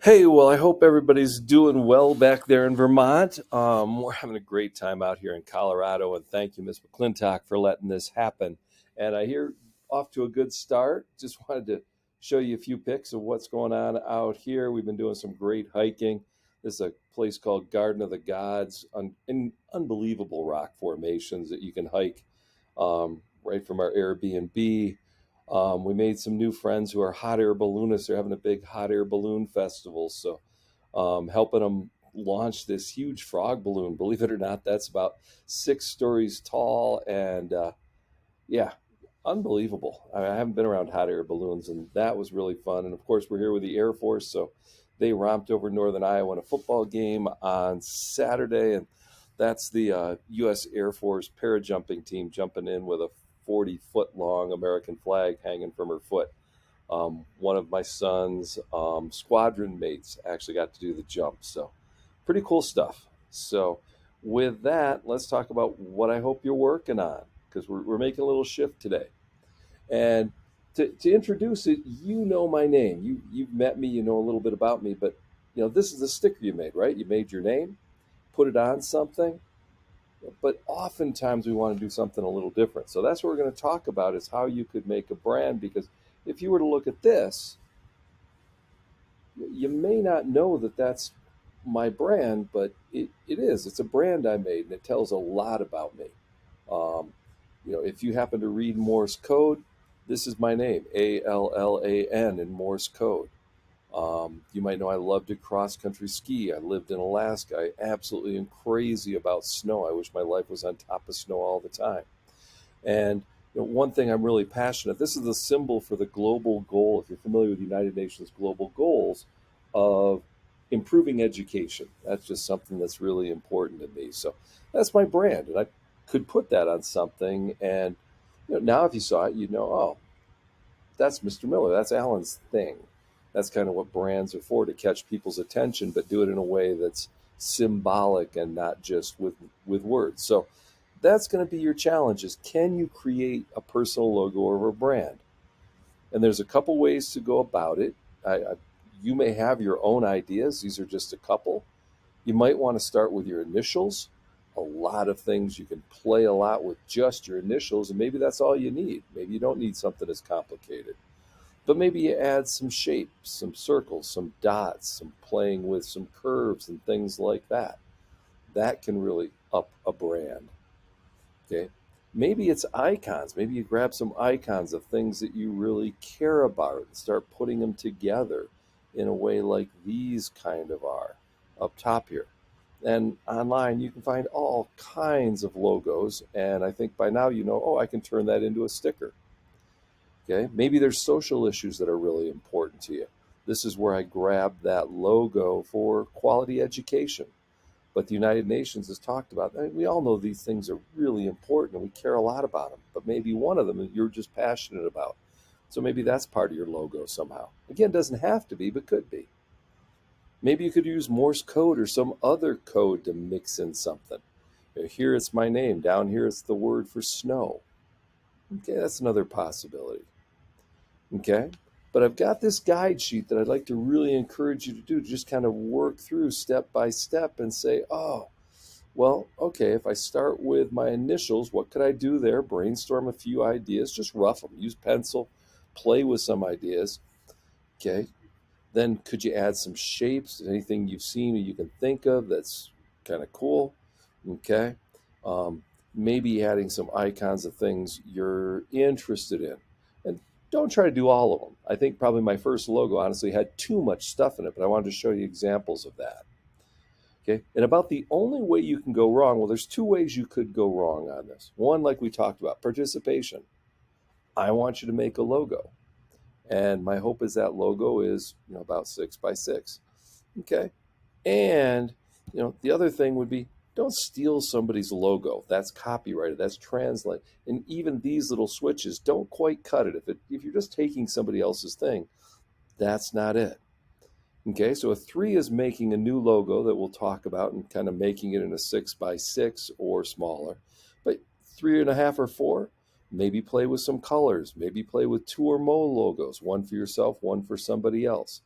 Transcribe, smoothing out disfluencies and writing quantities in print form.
Hey, well, I hope everybody's doing well back there in Vermont. We're having a great time out here in Colorado, and thank you, Miss McClintock, for letting this happen. And I hear off to a good start. Just wanted to show you a few pics of what's going on out here. We've been doing some great hiking. This is a place called Garden of the Gods, in unbelievable rock formations that you can hike right from our Airbnb. We made some new friends who are hot air balloonists. They're having a big hot air balloon festival. So, helping them launch this huge frog balloon. Believe it or not, that's about 6 stories tall. And yeah, unbelievable. I haven't been around hot air balloons, and that was really fun. And of course, we're here with the Air Force. So, they romped over Northern Iowa in a football game on Saturday. And that's the U.S. Air Force parajumping team jumping in with a 40-foot long American flag hanging from her foot. One of my son's squadron mates actually got to do the jump. So, pretty cool stuff. So, with that, let's talk about what I hope you're working on because we're making a little shift today. And to introduce it, you know my name. You've met me, you know a little bit about me, but this is the sticker you made, right? You made your name, put it on something, but oftentimes we want to do something a little different. So that's what we're going to talk about is how you could make a brand because if you were to look at this, you may not know that that's my brand, but it is. It's a brand I made and it tells a lot about me. Um, if you happen to read Morse code, this is my name, ALLAN in Morse code. You might know I love to cross country ski. I lived in Alaska. I absolutely am crazy about snow. I wish my life was on top of snow all the time. And one thing I'm really passionate. This is the symbol for the global goal. If you're familiar with the United Nations global goals of improving education, that's just something that's really important to me. So that's my brand, and I could put that on something. And now if you saw it, you'd know, oh, that's Mr. Miller. That's Alan's thing. That's kind of what brands are for, to catch people's attention, but do it in a way that's symbolic and not just with words. So that's going to be your challenge is can you create a personal logo or a brand? And there's a couple ways to go about it. You may have your own ideas. These are just a couple. You might want to start with your initials. A lot of things you can play a lot with just your initials, and maybe that's all you need. Maybe you don't need something as complicated. But maybe you add some shapes, some circles, some dots, some playing with some curves and things like that. That can really up a brand. Okay. Maybe it's icons. Maybe you grab some icons of things that you really care about and start putting them together in a way like these kind of are up top here. And online, you can find all kinds of logos. And I think by now you know, oh, I can turn that into a sticker. Okay. Maybe there's social issues that are really important to you. This is where I grabbed that logo for quality education. But the United Nations has talked about, I mean, we all know these things are really important and we care a lot about them, but maybe one of them you're just passionate about. So maybe that's part of your logo somehow. Again, doesn't have to be, but could be. Maybe you could use Morse code or some other code to mix in something. Here it's my name, down here it's the word for snow. Okay, that's another possibility. Okay, but I've got this guide sheet that I'd like to really encourage you to do, just kind of work through step by step and say, oh, well, okay, if I start with my initials, what could I do there? Brainstorm a few ideas, just rough them, use pencil, play with some ideas. Okay. Then could you add some shapes, anything you've seen or you can think of that's kind of cool? Okay. Maybe adding some icons of things you're interested in. And don't try to do all of them. I think probably my first logo honestly had too much stuff in it, but I wanted to show you examples of that. Okay. And about the only way you can go wrong, well, there's two ways you could go wrong on this. One, like we talked about, participation. I want you to make a logo. And my hope is that logo is, about 6 by 6. Okay. And, the other thing would be don't steal somebody's logo. That's copyrighted. That's translated. And even these little switches, don't quite cut it. If you're just taking somebody else's thing, that's not it. Okay, so a 3 is making a new logo that we'll talk about and kind of making it in a 6 by 6 or smaller. But 3.5 or 4, maybe play with some colors. Maybe play with 2 or more logos, one for yourself, one for somebody else.